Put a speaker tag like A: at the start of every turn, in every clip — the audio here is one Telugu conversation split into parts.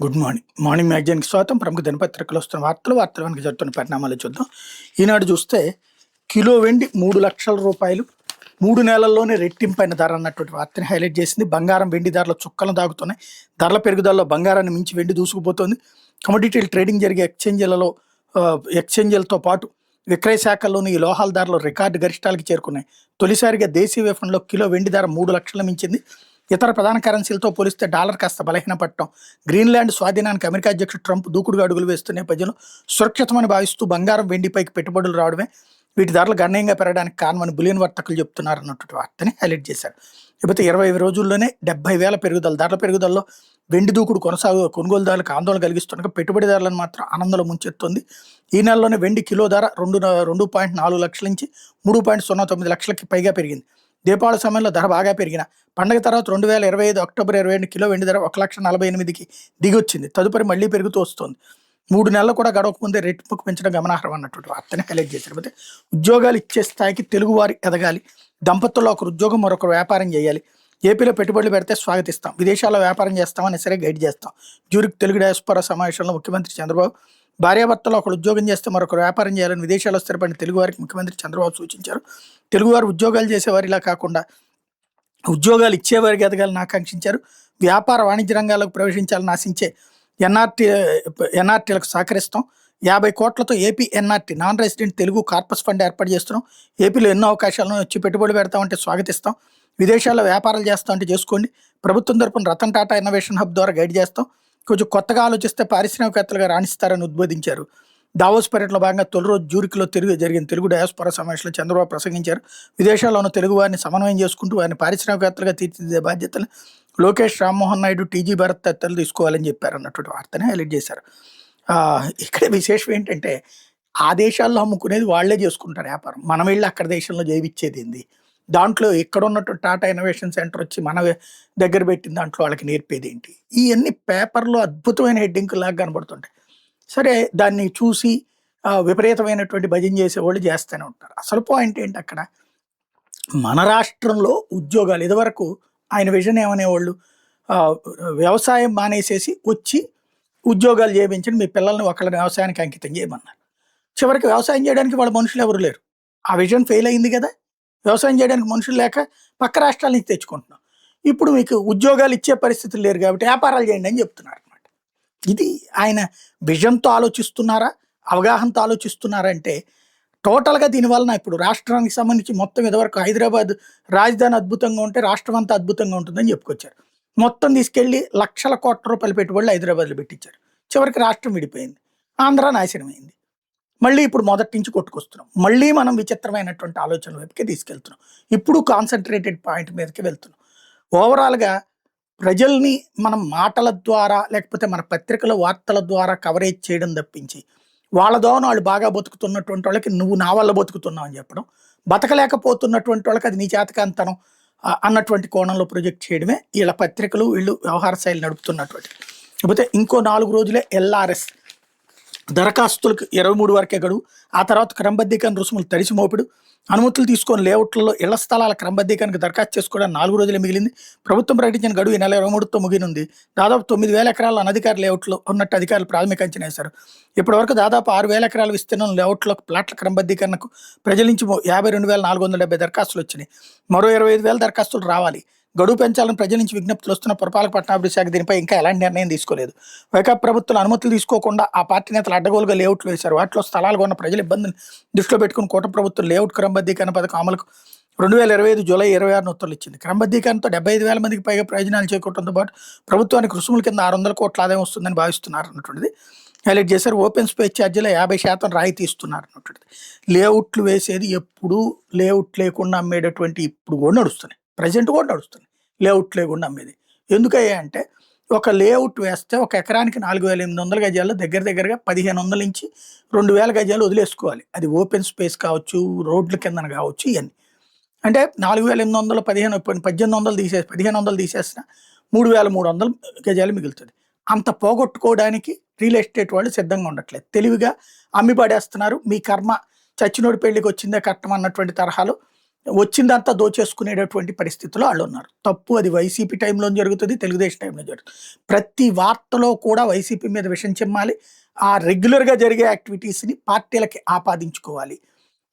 A: Good morning. మార్నింగ్ మ్యాగజైన్‌కి స్వాగతం. ప్రముఖ దినపత్రికలో వస్తున్న వార్తలు వెనక జరుగుతున్న పరిణామాలు చూద్దాం. ఈనాడు చూస్తే కిలో వెండి రూ. 3,00,000 3 నెలల్లోనే రెట్టింపైన ధర అన్నటువంటి వార్తని హైలైట్ చేసింది. బంగారం, వెండి ధరలు చుక్కలు దాగుతున్నాయి. ధరల పెరుగుదలలో బంగారాన్ని మించి వెండి దూసుకుపోతోంది. కమోడిటీలు ట్రేడింగ్ జరిగే ఎక్స్చేంజ్లతో పాటు విక్రయ శాఖల్లోని ఈ లోహాల ధరలు రికార్డు గరిష్టాలకు చేరుకున్నాయి. తొలిసారిగా దేశీయ విపణిలో కిలో వెండి ధర 3,00,000 మించింది. ఇతర ప్రధాన కరెన్సీలతో పోలిస్తే డాలర్ కాస్త బలహీనపడటం, గ్రీన్లాండ్ స్వాధీనానికి అమెరికా అధ్యక్షుడు ట్రంప్ దూకుడుగా అడుగులు వేస్తున్న నేపథ్యంలో సురక్షితమని భావిస్తూ బంగారం, వెండిపైకి పెట్టుబడులు రావడమే వీటి ధరలు గణనీయంగా పెరగడానికి కారణమని బులియన్ వర్తకులు చెప్తున్నారు అన్నటువంటి వార్తని హైలైట్ చేశారు. లేకపోతే 20 రోజుల్లోనే 70,000 పెరుగుదల. ధరల పెరుగుదలలో వెండి దూకుడు కొనుగోలుదారులకు ఆందోళన కలిగిస్తుండగా పెట్టుబడిదారులను మాత్రం ఆనందంలో ముంచెత్తుంది. ఈ నెలలోనే వెండి కిలో ధర 2.4 లక్షల నుంచి 3.09 లక్షలకి పైగా పెరిగింది. దీపావళి సమయంలో ధర బాగా పెరిగిన పండగ తర్వాత 2025 అక్టోబర్ 22 కిలో వెండి ధర 1,48,000కి దిగొచ్చింది. తదుపరి మళ్లీ పెరుగుతూ వస్తుంది. 3 నెలలు కూడా గడవకముందే రెట్టింపుకు పెంచడం గమనార్హం అన్నటువంటి వార్తని హైలైట్ చేశారు. అయితే ఉద్యోగాలు ఇచ్చే స్థాయికి తెలుగువారి ఎదగాలి. దంపతుల్లో ఒకరు ఉద్యోగం, మరొకరు వ్యాపారం చేయాలి. ఏపీలో పెట్టుబడులు పెడితే స్వాగతిస్తాం, విదేశాల్లో వ్యాపారం చేస్తామని సరే గైడ్ చేస్తాం. జ్యూరిక్ తెలుగు డయాస్పోరా సమావేశంలో ముఖ్యమంత్రి చంద్రబాబు భార్యాభర్తలో ఒకరు ఉద్యోగం చేస్తే మరొకరు వ్యాపారం చేయాలని విదేశాల్లో స్థిరపడిన తెలుగువారికి ముఖ్యమంత్రి చంద్రబాబు సూచించారు. తెలుగువారు ఉద్యోగాలు చేసేవారిలా కాకుండా ఉద్యోగాలు ఇచ్చేవారికి ఎదగాలని ఆకాంక్షించారు. వ్యాపార వాణిజ్య రంగాలకు ప్రవేశించాలని ఆశించే ఎన్ఆర్టీలకు సహకరిస్తాం. 50 కోట్లతో AP NRT non resident Telugu corpus fund ఏర్పాటు చేస్తున్నాం. ఏపీలో ఎన్నో అవకాశాలను వచ్చి పెట్టుబడి పెడతామంటే స్వాగతిస్తాం. విదేశాల్లో వ్యాపారాలు చేస్తామంటే చేసుకోండి. ప్రభుత్వం తరపున రతన్ టాటా ఇన్నోవేషన్ హబ్ ద్వారా గైడ్ చేస్తాం. కొంచెం కొత్తగా ఆలోచిస్తే పారిశ్రామికవేత్తలుగా రాణిస్తారని ఉద్బోధించారు. దావోస్ పర్యటనలో భాగంగా తొలి రోజు జ్యూరిక్లో జరిగిన తెలుగు డయాస్పోరా సమావేశంలో చంద్రబాబు ప్రసంగించారు. విదేశాల్లో ఉన్న తెలుగు వారిని సమన్వయం చేసుకుంటూ వారిని పారిశ్రామికవేత్తలుగా తీర్చిదిద్దే బాధ్యతలు లోకేష్, రామ్మోహన్ నాయుడు, టీజీ భరత్ తదితరులు తీసుకోవాలని చెప్పారు అన్నటువంటి వార్తని హైలైట్ చేశారు. ఇక్కడ విశేషం ఏంటంటే ఆ దేశాల్లో అమ్ముకునేది వాళ్లే చేసుకుంటారు వ్యాపారం. మనం వెళ్ళి అక్కడ దేశంలో జైవిచ్చేది ఏంది? దాంట్లో ఇక్కడ ఉన్నటువంటి టాటా ఇన్నోవేషన్ సెంటర్ వచ్చి మన దగ్గర పెట్టిన దాంట్లో వాళ్ళకి నేర్పేది ఏంటి? ఇవన్నీ పేపర్లో అద్భుతమైన హెడ్డింగ్ లాగా కనబడుతుంటాయి. సరే, దాన్ని చూసి విపరీతమైనటువంటి భజన చేసేవాళ్ళు చేస్తూనే ఉంటారు. అసలు పాయింట్ ఏంటి అక్కడ? మన రాష్ట్రంలో ఉద్యోగాలు ఇదివరకు ఆయన విజన్ ఏమనేవాళ్ళు, వ్యవసాయం మానేసేసి వచ్చి ఉద్యోగాలు చేయించండి, మీ పిల్లల్ని ఒకళ్ళ వ్యవసాయానికి అంకితం చేయమన్నారు. చివరికి వ్యవసాయం చేయడానికి వాళ్ళ మనుషులు ఎవరు లేరు. ఆ విజన్ ఫెయిల్ అయింది కదా. వ్యవసాయం చేయడానికి మనుషులు లేక పక్క రాష్ట్రాల నుంచి తెచ్చుకుంటున్నాం. ఇప్పుడు మీకు ఉద్యోగాలు ఇచ్చే పరిస్థితులు లేరు కాబట్టి వ్యాపారాలు చేయండి అని చెప్తున్నారు అనమాట. ఇది ఆయన విజన్తో ఆలోచిస్తున్నారా, అవగాహనతో ఆలోచిస్తున్నారా అంటే టోటల్గా దీనివలన ఇప్పుడు రాష్ట్రానికి సంబంధించి మొత్తం ఇదివరకు హైదరాబాద్ రాజధాని అద్భుతంగా ఉంటే రాష్ట్రం అంతా అద్భుతంగా ఉంటుందని చెప్పుకొచ్చారు. మొత్తం తీసుకెళ్లి లక్షల కోట్ల రూపాయల పెట్టుబడులు హైదరాబాద్లో పెట్టించారు. చివరికి రాష్ట్రం విడిపోయింది, ఆంధ్ర నాశనమైంది. మళ్ళీ ఇప్పుడు మొదటి నుంచి కొట్టుకొస్తున్నాం. మళ్ళీ మనం విచిత్రమైనటువంటి ఆలోచనల వైపుకే తీసుకెళ్తున్నాం. ఇప్పుడు కాన్సన్ట్రేటెడ్ పాయింట్ మీదకి వెళ్తున్నాం. ఓవరాల్గా ప్రజల్ని మనం మాటల ద్వారా లేకపోతే మన పత్రికల వార్తల ద్వారా కవరేజ్ చేయడం తప్పించి వాళ్ళ దోన వాళ్ళు బాగా బతుకుతున్నటువంటి వాళ్ళకి నువ్వు నా వల్ల బతుకుతున్నావు అని చెప్పడం, బతకలేకపోతున్నటువంటి వాళ్ళకి అది నీ చేతకాంతనం అన్నటువంటి కోణంలో ప్రొజెక్ట్ చేయడమే వీళ్ళ పత్రికలు, వీళ్ళు వ్యవహార శైలి నడుపుతున్నటువంటి. లేకపోతే ఇంకో 4 రోజులే ఎల్ఆర్ఎస్ దరఖాస్తులకు 23 వరకే గడువు. ఆ తర్వాత క్రమబద్ధీకరణ రుసుములు తడిసి మోపిడు. అనుమతులు తీసుకొని లేఅవుట్లలో ఇళ్ల స్థలాల క్రమబద్ధీకరణకు దరఖాస్తు చేసుకోవడానికి 4 రోజులే మిగిలింది. ప్రభుత్వం ప్రకటించిన గడువు ఈ నెల 23తో ముగినుంది. దాదాపు 9,000 ఎకరాల అనధికార లేఅవుట్లో ఉన్నట్టు అధికారులు ప్రాథమిక అంచనా వేశారు. ఇప్పటివరకు దాదాపు 6,000 ఎకరాల విస్తీర్ణం లేఅవుట్లకు ప్లాట్ల క్రమబద్ధీకరణకు ప్రజల నుంచి 52,470 దరఖాస్తులు వచ్చినాయి. మరో 25,000 దరఖాస్తులు రావాలి. గడువు పెంచాలని ప్రజల నుంచి విజ్ఞప్తులు వస్తున్న పురపాలక పట్టణాభివృద్ధి శాఖ దీనిపై ఇంకా ఎలాంటి నిర్ణయం తీసుకోలేదు. వైకాపా ప్రభుత్వం అనుమతులు తీసుకోకుండా ఆ పార్టీ నేతలు అడ్డగోలుగా లేఅవుట్లు వేశారు. వాటిలో స్థలాలు కొన్న ప్రజల ఇబ్బందిని దృష్టిలో పెట్టుకుని కూటమి ప్రభుత్వం లేఅవుట్ క్రమబద్ధీకరణ పథకం అమలుకు 2025 జూలై 26 ఉత్తర్వులు ఇచ్చింది. క్రమబద్ధీకరణతో 75,000 మందికి పైగా ప్రయోజనాలు చేకూరడంతో పాటు ప్రభుత్వానికి రుసుముల కింద 600 కోట్ల ఆదాయం వస్తుందని భావిస్తున్నారు అన్నటువంటిది హైలైట్ చేశారు. ఓపెన్ స్పేస్ ఛార్జీలో 50% రాయితీ ఇస్తున్నారు అన్నటువంటిది. లేఅవుట్లు వేసేది ఎప్పుడు లేఅవుట్ లేకుండా అమ్మేటటువంటి ఇప్పుడు కూడా నడుస్తున్నాయి, ప్రజెంట్ కూడా నడుస్తున్నాయి లేఅవుట్ లేకుండా అమ్మేది. ఎందుకయ్యా అంటే ఒక లేఅవుట్ వేస్తే ఒక ఎకరానికి 4,800 గజాల్లో దగ్గరగా 1,500 నుంచి 2,000 గజాలు వదిలేసుకోవాలి. అది ఓపెన్ స్పేస్ కావచ్చు, రోడ్ల కిందన కావచ్చు. ఇవన్నీ అంటే 4,800 1,800 తీసేసి 1,500 తీసేసిన 3,300 గజాలు మిగులుతుంది. అంత పోగొట్టుకోవడానికి రియల్ ఎస్టేట్ వాళ్ళు సిద్ధంగా ఉండట్లేదు. తెలివిగా అమ్మి పడేస్తున్నారు. మీ కర్మ, చచ్చినోడి పెళ్లికి వచ్చిందే కట్టం అన్నటువంటి తరహాలో వచ్చిందంతా దోచేసుకునేటటువంటి పరిస్థితిలో వాళ్ళు ఉన్నారు. తప్పు అది వైసీపీ టైంలో జరుగుతుంది, తెలుగుదేశం టైంలో జరుగుతుంది. ప్రతి వార్తలో కూడా వైసీపీ మీద విషం చిమ్మాలి. ఆ రెగ్యులర్‌గా జరిగే యాక్టివిటీస్‌ని పార్టీలకి ఆపాదించుకోవాలి.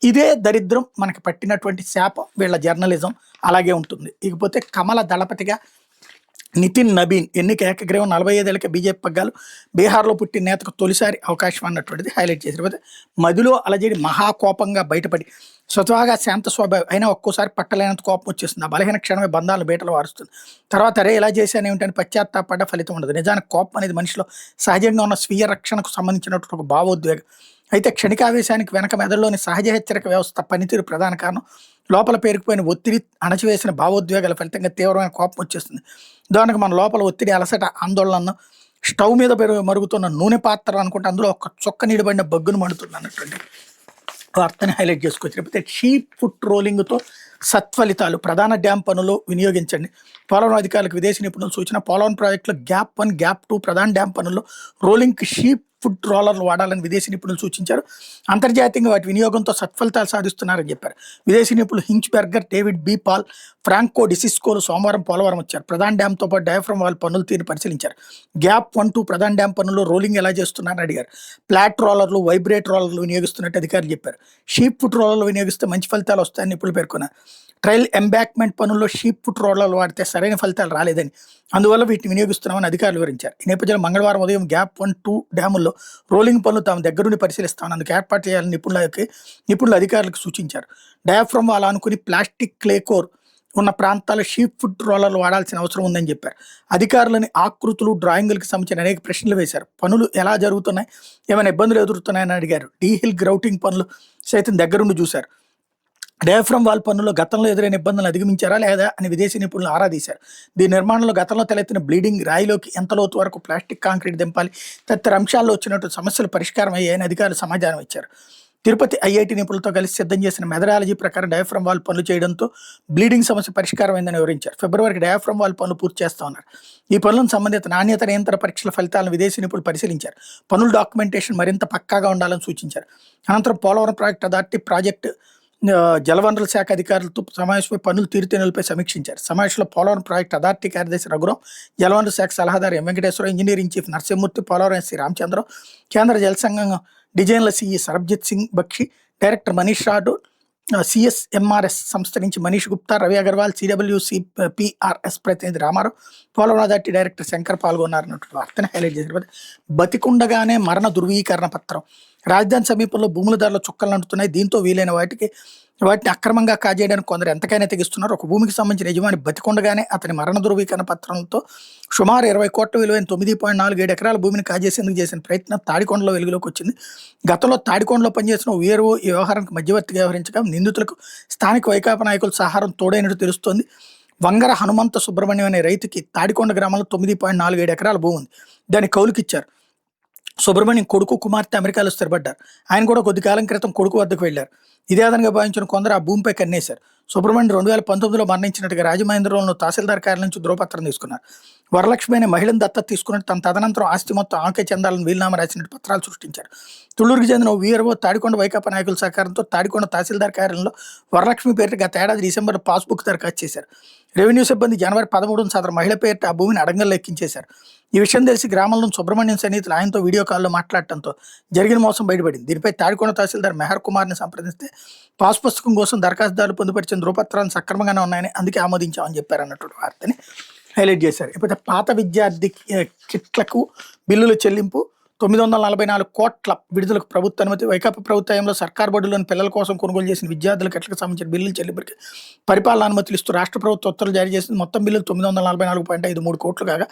A: ఇదే దరిద్రం మనకి పట్టినటువంటి శాపం. వీళ్ళ జర్నలిజం అలాగే ఉంటుంది. ఇకపోతే కమల దళపతిగా నితిన్ నబీన్ ఎన్నిక ఏకగ్రీవం 45 ఏళ్లకే బీజేపీ పగ్గాలు. బీహార్లో పుట్టిన నేతకు తొలిసారి అవకాశం అన్నటువంటిది హైలైట్ చేశారు. పోతే మదిలో అలజడి మహాకోపంగా బయటపడి స్వతహాగా శాంత స్వభావం అయినా ఒక్కోసారి పట్టలేనంత కోపం వచ్చేస్తుంది. ఆ బలహీన క్షణమే బంధాలను బీటలు వారుస్తుంది. తర్వాత అరే ఇలా చేశాను ఏమిటని పశ్చాత్తాపడ్డ ఫలితం ఉండదు. నిజానికి కోపం అనేది మనిషిలో సహజంగా ఉన్న స్వీయ రక్షణకు సంబంధించినటువంటి ఒక భావోద్వేగం. అయితే క్షణికావేశానికి వెనక మెదడులోని సహజ హెచ్చరిక వ్యవస్థ పనితీరు ప్రధాన కారణం. లోపల పేరుకుపోయిన ఒత్తిడి, అణచివేసిన భావోద్వేగాల ఫలితంగా తీవ్రమైన కోపం వచ్చేస్తుంది. ఉదాహరణకు మన లోపల ఒత్తిడి, అలసట, ఆందోళన స్టవ్ మీద మరుగుతున్న నూనె పాత్ర అనుకుంటే అందులో ఒక చొక్క నీడబడిన బగ్గును మండుతుంది అన్నటువంటి వార్తని హైలైట్ చేసుకోవచ్చు. లేకపోతే షీప్ ఫుట్ రోలింగ్తో సత్ఫలితాలు. ప్రధాన డ్యాం పనులు వినియోగించండి. పోలవరం అధికారులకు విదేశీ నిపుణుల సూచన. పోలవరం ప్రాజెక్టులో గ్యాప్ 1, గ్యాప్ 2 ప్రధాన డ్యాం పనుల్లో రోలింగ్కి షీప్ ఫుట్ రోలర్లు వాడాలని విదేశీ నిపుణులు సూచించారు. అంతర్జాతీయంగా వాటి వినియోగంతో సత్ఫలితాలు సాధిస్తున్నారని చెప్పారు. విదేశీ నిపుణులు Hinchberger, David B Paul, Franco డిసిస్కోలు సోమవారం పోలవరం వచ్చారు. ప్రధాన డ్యాంతో పాటు డయాఫ్రమ్ వాల్ పనులు తీరు పరిశీలించారు. గ్యాప్ 1, 2 ప్రధాన డ్యాం పనుల్లో రోలింగ్ ఎలా చేస్తున్నారని అడిగారు. ఫ్లాట్ రోలర్లు, వైబ్రేట్ రోలర్లు వినియోగిస్తున్నట్టు అధికారులు చెప్పారు. షీప్ ఫుట్ రోలర్లు వినియోగిస్తే మంచి ఫలితాలు వస్తాయని నిపుణులు పేర్కొన్నారు. ట్రయల్ ఎంబాక్మెంట్ పనుల్లో షీప్ ఫుట్ రోలర్లు వాడితే సరైన ఫలితాలు రాలేదని, అందువల్ల వీటిని వినియోగిస్తున్నామని అధికారులు వివరించారు. ఈ నేపథ్యంలో మంగళవారం ఉదయం గ్యాప్ 1, 2 డ్యాముల్లో రోలింగ్ పనులు తాము దగ్గరుండి పరిశీలిస్తామని అందుకు ఏర్పాటు చేయాలని నిపుణులు అధికారులకు సూచించారు. డయాఫ్రమ్ వాల్ అనుకుని ప్లాస్టిక్ క్లేకోర్ ఉన్న ప్రాంతాల్లో షీప్ ఫుట్ రోలర్లు వాడాల్సిన అవసరం ఉందని చెప్పారు. అధికారులని ఆకృతులు, డ్రాయింగులకు సంబంధించిన అనేక ప్రశ్నలు వేశారు. పనులు ఎలా జరుగుతున్నాయి, ఏమైనా ఇబ్బందులు ఎదురుతున్నాయని అడిగారు. డీహిల్ గ్రౌటింగ్ పనులు సైతం దగ్గరుండి చూశారు. డయాఫ్రమ్ వాల్ పనుల్లో గతంలో ఎదురైన ఇబ్బందులను అధిగమించారా లేదా అని విదేశీ నిపుణులు ఆరా తీశారు. దీని నిర్మాణంలో గతంలో తలెత్తిన బ్లీడింగ్, రాయిలోకి ఎంత లోతు వరకు ప్లాస్టిక్ కాంక్రీట్ దింపాలి తదితర అంశాల్లో వచ్చినట్టు సమస్యలు పరిష్కారం అయ్యాయని అధికారులు సమాచారం ఇచ్చారు. తిరుపతి ఐఐటి నిపుణులతో కలిసి సిద్ధం చేసిన మెథడాలజీ ప్రకారం డయాఫ్రమ్ వాల్ పనులు చేయడంతో బ్లీడింగ్ సమస్య పరిష్కారమైందని వివరించారు. ఫిబ్రవరికి డయాఫ్రమ్ వాల్ పనులు పూర్తి చేస్తా ఉన్నారు. ఈ పనులను సంబంధిత నాణ్యత నియంత్రణ పరీక్షల ఫలితాలను విదేశీ నిపుణులు పరిశీలించారు. పనుల డాక్యుమెంటేషన్ మరింత పక్కాగా ఉండాలని సూచించారు. అనంతరం పోలవరం ప్రాజెక్టు అథారిటీ, ప్రాజెక్టు జలవనరుల శాఖ అధికారులతో సమావేశంపై పనులు తీరుతెన్నులపై సమీక్షించారు. సమావేశంలో పోలవరం ప్రాజెక్టు అథారిటీ కార్యదర్శి రఘురాం, జలవనరుల శాఖ సలహాదారు M Venkateswara, engineering chief Narasimhamurthy, Polavaram SE Ramachandram, కేంద్ర జల సంఘం డిజైన్ల CE Sarabjit Singh Bakshi, director Manish Rathod, CSMRS సంస్థ నుంచి మనీష్ గుప్తా, రవి అగర్వాల్, సిడబ్ల్యూసి పిఆర్ఎస్ ప్రతినిధి రామారావు, పోలవరం అథారిటీ డైరెక్టర్ శంకర్ పాల్గొన్నారన్నటువంటి వార్తను హైలైట్ చేశారు. బతికుండగానే మరణ ధృవీకరణ పత్రం. రాజధాని సమీపంలో భూముల ధరలు చుక్కలు అంటున్నాయి. దీంతో వీలైన వాటిని అక్రమంగా కాజేయడానికి కొందరు ఎంతకైనా తెగిస్తున్నారు. ఒక భూమికి సంబంధించిన యజమాని బతికుండగానే అతని మరణ ధృవీకరణ పత్రంతో సుమారు 20 కోట్ల విలువైన 9.47 ఎకరాల భూమిని కాజేసేందుకు చేసిన ప్రయత్నం తాడికొండలో వెలుగులోకి వచ్చింది. గతంలో తాడికొండలో పనిచేసిన వీఆర్ఓ ఈ వ్యవహారానికి మధ్యవర్తిగా వ్యవహరించగా నిందితులకు స్థానిక వైకాపా నాయకుల సహారం తోడైనట్టు తెలుస్తోంది. వంగర హనుమంత సుబ్రహ్మణ్యం అనే రైతుకి తాడికొండ గ్రామంలో 9.47 ఎకరాల భూమి ఉంది. దాన్ని కౌలుకిచ్చారు. సుబ్రహ్మణ్యం కొడుకు, కుమార్తె అమెరికాలో స్థిరపడ్డారు. ఆయన కూడా కొద్ది కాలం క్రితం కొడుకు వద్దకు వెళ్లారు. ఇదే అదనంగా భావించిన కొందరు ఆ భూమిపై కన్నేశారు. సుబ్రహ్మణ్యం 2019లో మరణించినట్టుగా రాజమహేంద్రవరంలో తహసీల్దార్ కార్యాలయం నుంచి ధృవపత్రం తీసుకున్నారు. వరలక్ష్మి అనే మహిళను దత్తత తీసుకున్నట్టు తన తదనంతరం ఆస్తి మొత్తం ఆమెకే చెందాలని వీలునామా రాసినట్టు పత్రాలు సృష్టించారు. తుళ్లూరుకు చెందిన వీఆర్ఓ తాడికొండ వైకాపా నాయకుల సహకారంతో తాడికొండ తహసీల్దార్ కార్యాలయంలో వరలక్ష్మి పేరిట గత ఏడాది డిసెంబర్ పాస్బుక్ దరఖాస్తు చేశారు. రెవెన్యూ సిబ్బంది జనవరి 13న సదరు మహిళ పేరిట ఆ భూమిని అడంగంలో ఎక్కించేశారు. ఈ విషయం తెలిసి గ్రామంలో సుబ్రహ్మణ్యం సన్నిహితులు ఆయనతో వీడియో కాల్లో మాట్లాడటంతో జరిగిన మోసం బయటపడింది. దీనిపై తాడికొండ తహసీల్దార్ మెహర్ కుమార్ని సంప్రదిస్తే పాస్ పుస్తకం కోసం దరఖాస్తుదారులు పొందుపరిచిన ధృవపత్రాలు సక్రమంగానే ఉన్నాయని అందుకే ఆమోదించామని చెప్పారు అన్నటువంటి వార్తని హైలైట్ చేశారు. ఇకపోతే పాత విద్యార్థి కిట్లకు బిల్లుల చెల్లింపు 944 కోట్ల విడుదలకు ప్రభుత్వ అనుమతి. వైకాపా ప్రభుత్వంలో సర్కార్ బడుల్లోని పిల్లల కోసం కొనుగోలు చేసిన విద్యార్థుల కిట్లకు సంబంధించిన బిల్లుల చెల్లింపుకి పరిపాలన అనుమతులు ఇస్తూ రాష్ట్ర ప్రభుత్వం ఉత్తర్వులు జారీ చేసింది. మొత్తం బిల్లులు 944.53 కోట్లు కాగా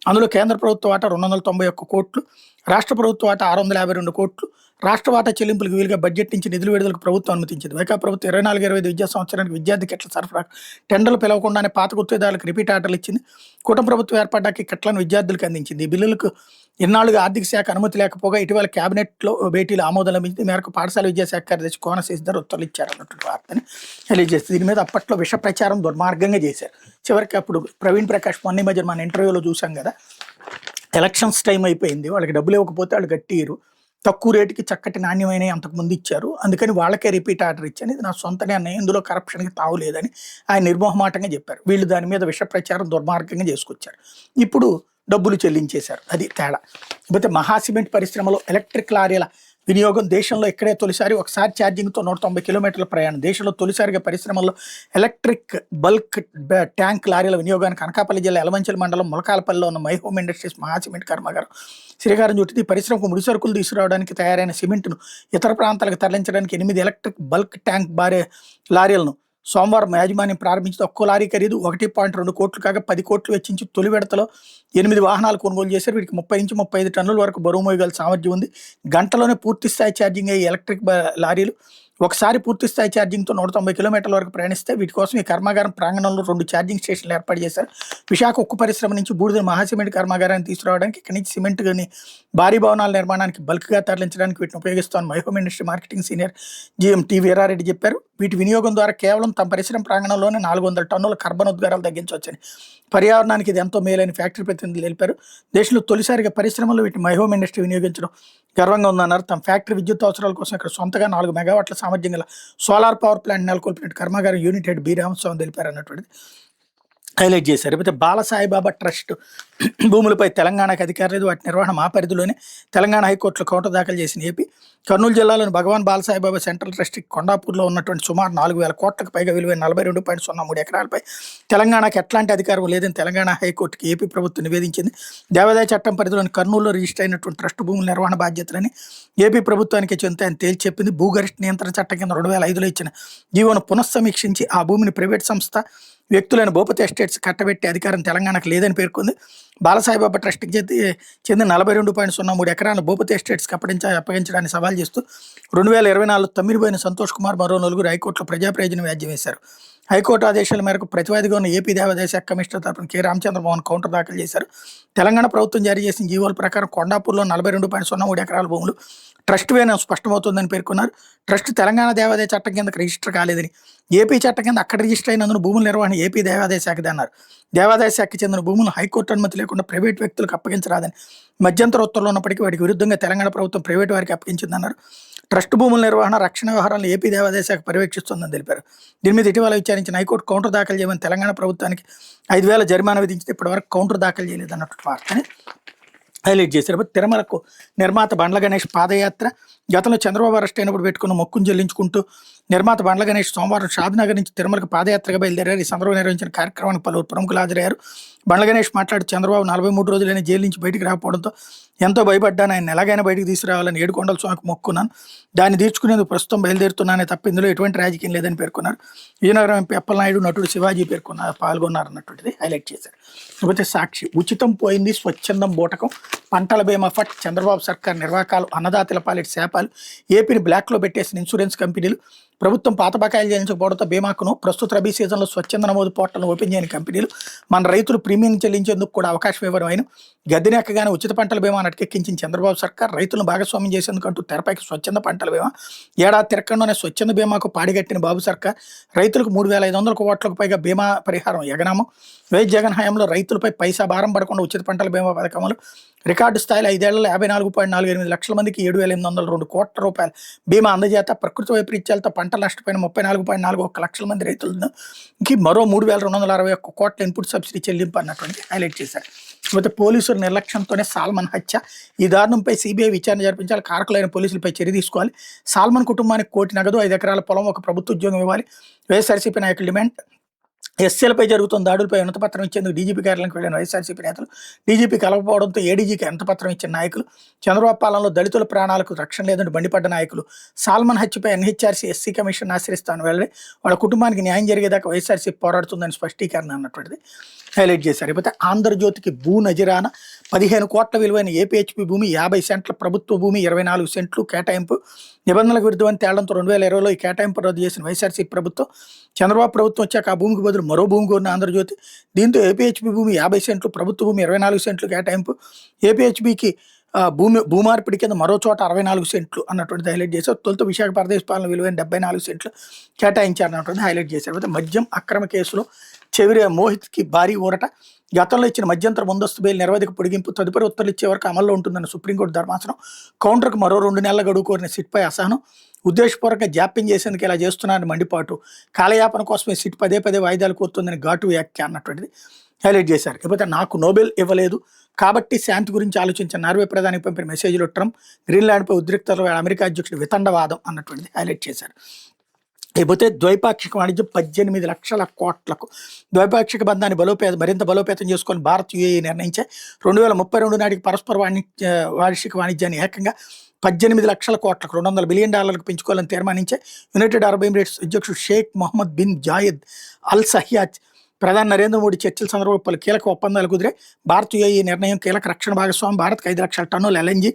A: అందులో కేంద్ర ప్రభుత్వ వాటా 291 కోట్లు, రాష్ట్ర ప్రభుత్వ వాటా 652 కోట్లు. రాష్ట్ర వాటా చెల్లింపులకు వీలుగా బడ్జెట్ నుంచి నిధుల విడుదలకు ప్రభుత్వం అనుమతించింది. వైకాపా ప్రభుత్వం 24-25 విద్యా సంవత్సరానికి విద్యార్థి కిట్ల సరఫరా టెండర్లు పిలవకుండానే పాత గుర్తుదారులకు రిపీట్ ఆర్డర్లు ఇచ్చింది. కూటమి ప్రభుత్వం ఏర్పడ్డాక కిట్లను విద్యార్థులకు అందించింది. ఈ బిల్లులకు ఇన్నాళ్లుగా ఆర్థిక శాఖ అనుమతి లేకపోగా ఇటీవల కేబినెట్లో భేటీలు ఆమోదం లభించింది. ఈ మేరకు పాఠశాల విద్యాశాఖ కార్యదర్శి కోన శశిధర్ ఉత్తర్వులు ఇచ్చారన్నటువంటి వార్తని తెలియజేస్తుంది. దీని మీద అప్పట్లో విష ప్రచారం దుర్మార్గంగా చేశారు. చివరికి అప్పుడు ప్రవీణ్ ప్రకాష్ మొన్న మధ్య మన ఇంటర్వ్యూలో చూసాం కదా, ఎలక్షన్స్ టైం అయిపోయింది, వాళ్ళకి డబ్బులు ఇవ్వకపోతే వాళ్ళు గట్టిరు, తక్కువ రేటుకి చక్కటి నాణ్యమైనవి అంతకుముందు ఇచ్చారు. అందుకని వాళ్ళకే రిపీట్ ఆర్డర్ ఇచ్చాను. ఇది నా సొంత నిర్ణయం. ఇందులో కరప్షన్‌కి తావు లేదని ఆయన నిర్మోహమాటంగా చెప్పారు. వీళ్ళు దాని మీద విష ప్రచారం దుర్మార్గంగా చేసుకొచ్చారు. ఇప్పుడు డబ్బులు చెల్లించేశారు. అది తేడా. కాకపోతే మహా సిమెంట్ పరిశ్రమలో ఎలక్ట్రిక్ లారీల వినియోగం దేశంలో ఇక్కడే తొలిసారి ఒకసారి ఛార్జింగ్‌తో 190 కిలోమీటర్ల ప్రయాణం. దేశంలో తొలిసారిగా పరిశ్రమల్లో ఎలక్ట్రిక్ బల్క్ ట్యాంక్ లారీల వినియోగానికి అనకాపల్లి జిల్లా యలమంచిలి మండలం ములకాలపల్లిలో ఉన్న మై హోమ్ ఇండస్ట్రీస్ మహా సిమెంట్ కర్మాగారం శ్రీకారం చుట్టింది. ఈ పరిశ్రమకు ముడి సరుకులు తీసుకురావడానికి తయారైన సిమెంట్‌ను ఇతర ప్రాంతాలకు తరలించడానికి 8 ఎలక్ట్రిక్ బల్క్ ట్యాంక్ లారీలను సోమవారం యాజమాన్యం ప్రారంభించింది. ఒక్కో లారీ ఖరీదు 1.2 కోట్లు కాగా 10 కోట్లు వెచ్చించి తొలి విడతలో 8 వాహనాలు కొనుగోలు చేశారు. వీటికి 30-35 టన్నుల వరకు బరువు మోయగల సామర్థ్యం ఉంది. గంటలోనే పూర్తి స్థాయి ఛార్జింగ్ అయ్యే ఎలక్ట్రిక్ లారీలు ఒకసారి పూర్తి స్థాయి ఛార్జింగ్‌తో 190 కిలోమీటర్ల వరకు ప్రయాణిస్తే వీటి కోసం ఈ కర్మాగారం ప్రాంగణంలో 2 ఛార్జింగ్ స్టేషన్లు ఏర్పాటు చేశారు. విశాఖ ఉక్కు పరిశ్రమ నుంచి బూడిద మహా సిమెంట్ కర్మాగారాన్ని తీసుకురావడానికి ఇక్కడి నుంచి సిమెంట్‌ని భారీ భవనాల నిర్మాణానికి బల్క్‌గా తరలించడానికి వీటిని ఉపయోగిస్తామని my home industry marketing senior GM T Veerareddy చెప్పారు. వీటి వినియోగం ద్వారా కేవలం తమ పరిశ్రమ ప్రాంగణంలోనే 400 టన్నుల కార్బన్ ఉద్గారాలు తగ్గించవచ్చని, పర్యావరణానికి ఇది ఎంతో మేలని ఫ్యాక్టరీ ప్రతినిధులు తెలిపారు. దేశంలో తొలిసారిగా పరిశ్రమలో వీటిని మై హోమ్ ఇండస్ట్రీ వినియోగించడం గర్వంగా ఉందన్నారు. తమ ఫ్యాక్టరీ విద్యుత్ అవసరాల కోసం ఇక్కడ సొంతగా 4 మెగావాట్ల సామర్థ్యం గల సోలార్ పవర్ ప్లాంట్ నెలకొల్పినట్టు కర్మాగారం యూనిట్ హెడ్ బి రామస్వామి తెలిపారు అన్నటువంటిది హైలైట్ చేశారు. అయితే బాలసాయిబాబా ట్రస్ట్ భూములపై తెలంగాణకు అధికారం లేదు. వాటి నిర్వహణ మా పరిధిలోనే తెలంగాణ హైకోర్టులో కౌంటర్ దాఖలు చేసిన ఏపీ కర్నూలు జిల్లాలోని భగవాన్ బాలసాయిబాబా సెంట్రల్ ట్రస్ట్ కొండాపూర్లో ఉన్నటువంటి సుమారు 4,000 కోట్లకు పైగా విలువైన 42.03 ఎకరాలపై తెలంగాణకు ఎట్లాంటి అధికారం లేదని తెలంగాణ హైకోర్టుకి ఏపీ ప్రభుత్వం నివేదించింది. దేవాదాయ చట్టం పరిధిలోని కర్నూలులో రిజిస్టర్ అయినటువంటి ట్రస్ట్ భూముల నిర్వహణ బాధ్యతలని ఏపీ ప్రభుత్వానికి చెందుతాయని తేల్చి చెప్పింది. భూగరిష్ట నియంత్రణ చట్టం కింద 2005లో ఇచ్చిన జీవోను పునఃసమీక్షించి ఆ భూమిని ప్రైవేట్ సంస్థ వ్యక్తులైన భూపతి ఎస్టేట్స్ కట్టబెట్టే అధికారం తెలంగాణకు లేదని పేర్కొంది. బాలసాయిబాబా ట్రస్ట్కి చెందిన 42.03 ఎకరాలను భూపతి ఎస్టేట్స్కి అప్పగించడానికి సవాల్ చేస్తూ 2024లో తమ్మిడిపోయిన సంతోష్ కుమార్ మరో 4 హైకోర్టులో ప్రజా ప్రయోజన వ్యాజ్యం వేశారు. హైకోర్టు ఆదేశాల మేరకు ప్రతివాదిగా ఉన్న ఏపీ దేవాదాయ శాఖ కమిషనర్ తరపున కె రామచంద్రమోహన్ కౌంటర్ దాఖలు చేశారు. తెలంగాణ ప్రభుత్వం జారీ చేసిన జీవోల ప్రకారం కొండాపూర్లో 42.03 ఎకరాల భూములు ట్రస్ట్ వేన స్పష్టమవుతుందని పేర్కొన్నారు. ట్రస్ట్ తెలంగాణ దేవాదాయ చట్టం కిందకు రిజిస్టర్ కాలేదని, ఏపీ చట్టం కింద అక్కడ రిజిస్టర్ అయినందున భూముల నిర్వహణ ఏపీ దేవాదాయ శాఖదే అన్నారు. దేవాదాయ శాఖకి చెందిన భూములను హైకోర్టు అనుమతి లేకుండా ప్రైవేట్ వ్యక్తులకు అప్పగించరాదని మధ్యంతర ఉత్తర్వులు ఉన్నప్పటికీ వాటికి విరుద్ధంగా తెలంగాణ ప్రభుత్వం ప్రైవేట్ వారికి అప్పగించిందన్నారు. ట్రస్ట్ భూముల నిర్వహణ రక్షణ వ్యవహారాలను ఏపీ దేవాదాయ శాఖ పర్యవేక్షిస్తోందని తెలిపారు. దీని మీద ఇటీవల విచారించిన హైకోర్టు కౌంటర్ దాఖలు చేయమని తెలంగాణ ప్రభుత్వానికి 5,000 జరిమానా విధించితే ఇప్పటివరకు కౌంటర్ దాఖలు చేయలేదన్నట్టు వార్తని హైలైట్ చేశారు. తిరుమలకు నిర్మాత బండ్ల గణేష్ పాదయాత్ర గతంలో చంద్రబాబు అరెస్ట్ అయినప్పుడు పెట్టుకున్న మొక్కును చెల్లించుకుంటూ నిర్మాత బండ్ల గణేష్ సోమవారం షాద్నగర్ నుంచి తిరుమలకు పాదయాత్రగా బయలుదేరారు. ఈ సందర్భంగా నిర్వహించిన కార్యక్రమానికి పలువురు ప్రముఖులు హాజరయ్యారు. బండ్ల గణేష్ మాట్లాడుతూ చంద్రబాబు 43 రోజులైన జైలు నుంచి బయటికి రాకపోవడంతో ఎంతో భయపడ్డాను. ఆయన ఎలాగైనా బయటికి తీసుకురావాలని ఏడుకొండల స్వామికి మొక్కున్నాను. దాన్ని తీర్చుకునేందుకు ప్రస్తుతం బయలుదేరుతున్నానే తప్ప ఇందులో ఎటువంటి రాజకీయం లేదని పేర్కొన్నారు. విజయనగరం ఎంపీ అప్పలనాయుడు, నటుడు శివాజీ పాల్గొన్నారన్నటువంటిది హైలైట్ చేశారు. కాకపోతే సాక్షి ఉచితం పోయింది, స్వచ్ఛందం బూటకం, పంటల బీమా ఫట్, చంద్రబాబు సర్కార్ నిర్వాకాలు, అన్నదాతల పాలిటి శాపాలు, ఏపీని బ్లాక్లో పెట్టేసిన ఇన్సూరెన్స్ కంపెనీలు, ప్రభుత్వం పాత బకాయిలు చెల్లించకపోవడంతో బీమాకును ప్రస్తుత రబీ సీజన్లో స్వచ్ఛంద నమోదు పోర్టల్ను ఓపెన్ చేయని కంపెనీలు, మన రైతులు ప్రీమియం చెల్లించేందుకు కూడా అవకాశం ఇవ్వడం అయిన గద్దెనెక్కగానే ఉచిత పంటల బీమాను అటకెక్కించిన చంద్రబాబు సర్కార్ రైతులను భాగస్వామ్యం చేసేందుకంటూ తెరపైకి స్వచ్ఛంద పంటల బీమా, ఏడాది తిరగకుండానే స్వచ్ఛంద బీమాకు పాడిగట్టిన బాబు సర్కార్ రైతులకు 3,500 కోట్లకు పైగా బీమా పరిహారం ఎగనామం. వైఎస్ జగన్ హయాంలో రైతులపై పైసా భారం పడకుండా ఉచిత పంటల బీమా పథకంలో రికార్డు స్థాయిలో 5 ఏళ్లలో 54.48 లక్షల మందికి 7,802 కోట్ల రూపాయల బీమా అందజేత ప్రకృతి వైపరీత్యాలతో పంటలు నష్టపోయిన 34.41 లక్షల మంది రైతులకి మరో 3,261 కోట్ల ఇన్పుట్ సబ్సిడీ చెల్లింపు అన్నటువంటి హైలైట్ చేశారు. కాకపోతే పోలీసుల నిర్లక్ష్యంతోనే సాల్మన్ హత్య, ఈ దారుణంపై సిబిఐ విచారణ జరిపించాలి, కారకులైన పోలీసులపై చర్య తీసుకోవాలి, సాల్మన్ కుటుంబానికి 1 కోటి నగదు, 5 ఎకరాల పొలం, ఒక ప్రభుత్వ ఉద్యోగం ఇవ్వాలి, వైఎస్ఆర్సీపీ నాయకుల డిమాండ్. ఎస్సీలపై జరుగుతున్న దాడులపై వినతిపత్రం ఇచ్చేందుకు డీజీపీ కార్యాలయానికి వెళ్లిన వైఎస్ఆర్సీపీ నేతలు, డీజీపీ కలవకపోవడంతో ఏడీజీకి వినతిపత్రం ఇచ్చిన నాయకులు, చంద్రబాబు పాలనలో దళితుల ప్రాణాలకు రక్షణ లేదని మండిపడ్డ నాయకులు, సాల్మన్ హత్యపై ఎన్హెచ్ఆర్సీ ఎస్సీ కమిషన్ ఆశ్రయిస్తాను వెళ్ళి వాళ్ళ కుటుంబానికి న్యాయం జరిగేదాకా వైఎస్ఆర్సీపీ పోరాడుతుందని స్పష్టీకరణ అన్నటువంటిది హైలైట్ చేశారు. లేకపోతే ఆంధ్రజ్యోతికి భూ నజరాన 15 కోట్ల విలువైన ఏపీహెచ్పీ భూమి 50 సెంట్ల, ప్రభుత్వ భూమి 24 సెంట్లు కేటాయింపు నిబంధనలకు విరుద్ధమని తేలడంతో 2020లో ఈ కేటాయింపు రద్దు చేసిన వైఎస్ఆర్సీపీ ప్రభుత్వం, చంద్రబాబు ప్రభుత్వం వచ్చాక ఆ భూమికి బదులు మరో భూమి కోరిన ఆంధ్రజ్యోతి. దీంతో ఏపీహెచ్పీ భూమి 50 సెంట్లు, ప్రభుత్వ భూమి 24 సెంట్లు కేటాయింపు, ఏపీహెచ్బీకి భూమార్పిడి కింద మరో చోట 64 సెంట్లు అన్నటువంటి హైలైట్ చేశారు. తొలుత విశాఖ ప్రదేశ్ పాలన విలువైన 74 సెంట్లు కేటాయించారన్నటువంటి హైలైట్ చేశారు. అయితే మద్యం అక్రమ కేసులో చెవిరే మోహిత్కి భారీ ఊరట. గతంలో ఇచ్చిన మధ్యంతర ముందస్తు బెయిల్ నిరవధిక పొడిగింపు తదుపరి ఉత్తర్వులు ఇచ్చే వరకు అమల్లో ఉంటుందన్న సుప్రీంకోర్టు ధర్మాసనం. కౌంటర్కు మరో 2 నెలల గడువు కోరిన సిట్పై అసహనం. ఉద్దేశపూర్వకంగా జాప్యం చేసేందుకు ఇలా చేస్తున్నారని మండిపాటు. కాలయాపన కోసమే సిట్ పదే పదే వాయిదాలు కోరుతుందని ఘాటు వ్యాఖ్య అన్నటువంటిది హైలైట్ చేశారు. ఇకపోతే నాకు నోబెల్ ఇవ్వలేదు కాబట్టి శాంతి గురించి ఆలోచించిన నార్వే ప్రధానికి పంపిన మెసేజ్లో ట్రంప్. గ్రీన్లాండ్పై ఉద్రిక్తతల వేళ అమెరికా అధ్యక్షుడు వితండవాదం అన్నటువంటిది హైలైట్ చేశారు. లేకపోతే ద్వైపాక్షిక వాణిజ్యం 18 లక్షల కోట్లకు. ద్వైపాక్షిక బంధాన్ని మరింత బలోపేతం చేసుకొని భారత్ యుఏఈ నిర్ణయించాయి. 2032 నాటికి పరస్పర వార్షిక వాణిజ్యాన్ని ఏకంగా 18 లక్షల కోట్లకు $200 బిలియన్ పెంచుకోవాలని తీర్మానించాయి. యునైటెడ్ అరబ్ ఎమిరేట్స్ అధ్యక్షుడు షేక్ మొహమ్మద్ బిన్ జాయద్ అల్ సహ్యాజ్ ప్రధాని నరేంద్ర మోడీ చర్చల సందర్భంగా పలు కీలక ఒప్పందాలు కుదిరాయి. భారత్ యుఏఈ నిర్ణయం కీలక రక్షణ భాగస్వామి. భారత్కి 5 లక్షల టన్నుల ఎల్ఎన్జీ.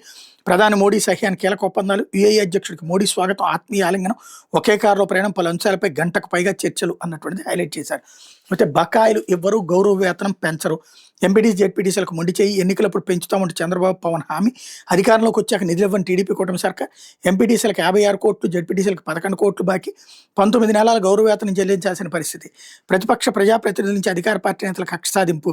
A: ప్రధాని మోడీ సహ్యాన్ని కీలక ఒప్పందాలు. యుఏఈ అధ్యక్షుడికి మోడీ స్వాగతం, ఆత్మీయ ఆలింగనం. ఒకే కారులో ప్రయాణం, పలు అంశాలపై గంటకు పైగా చర్చలు అన్నటువంటిది హైలైట్ చేశారు. అయితే బకాయిలు ఇవ్వరు, గౌరవ వేతనం పెంచరు. ఎంపీటీసీ జెడ్పీటీసీలకు మొండి చేయి. ఎన్నికలప్పుడు పెంచుతామంటూ చంద్రబాబు పవన్ హామీ. అధికారంలోకి వచ్చాక నిధులు ఇవ్వని టీడీపీ కూటమి సర్కార్. ఎంపీటీసీలకు 56 కోట్లు, జెడ్పీటీసీలకు 11 కోట్లు బాకీ. 19 నెలల గౌరవ వేతనం చెల్లించాల్సిన పరిస్థితి. ప్రతిపక్ష ప్రజాప్రతినిధుల నుంచి అధికార పార్టీ నేతల కక్ష సాధింపు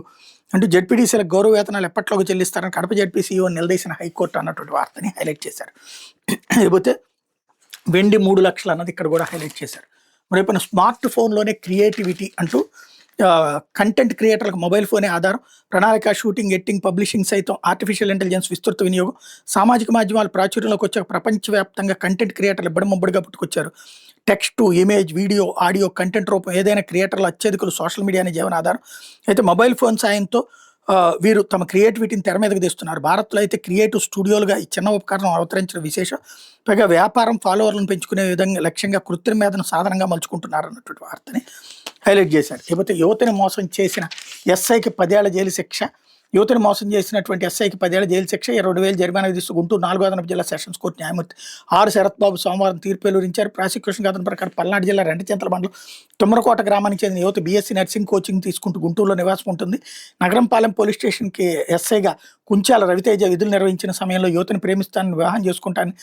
A: అంటూ జెడ్పీటీసీలకు గౌరవ వేతనాలు ఎప్పట్లోకి చెల్లిస్తారని కడప జెడ్పీ సీఈఓ నిలదీసిన హైకోర్టు అన్నటువంటి వార్తని హైలైట్ చేశారు. లేకపోతే వెండి 3 లక్షలు అన్నది ఇక్కడ కూడా హైలైట్ చేశారు. మరి ఇప్పుడు స్మార్ట్ ఫోన్లోనే క్రియేటివిటీ అంటూ కంటెంట్ క్రియేటర్లకు మొబైల్ ఫోనే ఆధారం. ప్రణాళిక, షూటింగ్, ఎడిటింగ్, పబ్లిషింగ్ సైతం ఆర్టిఫిషియల్ ఇంటెలిజెన్స్ విస్తృత వినియోగం. సామాజిక మాధ్యమాలు ప్రాచుర్యంలోకి వచ్చాక ప్రపంచవ్యాప్తంగా కంటెంట్ క్రియేటర్లు ఇబ్బడిముబ్బడిగా పుట్టుకొచ్చారు. Text, image, video, audio content రూపం ఏదైనా క్రియేటర్లు అత్యధికులు సోషల్ మీడియానే జీవనాధారం. అయితే మొబైల్ ఫోన్ సాయంతో వీరు తమ క్రియేటివిటీని తెర మీదకి తెస్తున్నారు. భారత్లో అయితే క్రియేటివ్ స్టూడియోలుగా ఈ చిన్న ఉపకరణం అవతరించిన విశేషం. పైగా వ్యాపారం, ఫాలోవర్లను పెంచుకునే విధంగా లక్ష్యంగా కృత్రిమ మేధను సాధనంగా మలుచుకుంటున్నారు అన్నటువంటి వార్తని హైలైట్ చేశారు. లేకపోతే యువతని మోసం చేసిన ఎస్ఐకి 10 ఏళ్ల జైలు శిక్ష. యువతను మోసం చేసినటువంటి ఎస్ఐకి 10 ఏళ్ల జైలు శిక్ష, 20,000 జరిమానా విధిస్తూ గుంటూరు 4వ అదనపు జిల్లా సెషన్స్ కోర్టు న్యాయమూర్తి శరత్ బాబు సోమవారం తీర్పు వెలువరించారు. ప్రాసిక్యూషన్ కథనం ప్రకారం పల్నాడు జిల్లా రెంటచింతల మండలం తుమ్మరకోట గ్రామానికి చెందిన యువత బీఎస్సీ నర్సింగ్ కోచింగ్ తీసుకుంటూ గుంటూరులో నివాసం ఉంటుంది. నగరంపాలెం పోలీస్ స్టేషన్కి ఎస్ఐగా కుంచాల రవితేజ విధులు నిర్వహించిన సమయంలో యువతను ప్రేమిస్తానని, వివాహం చేసుకుంటానని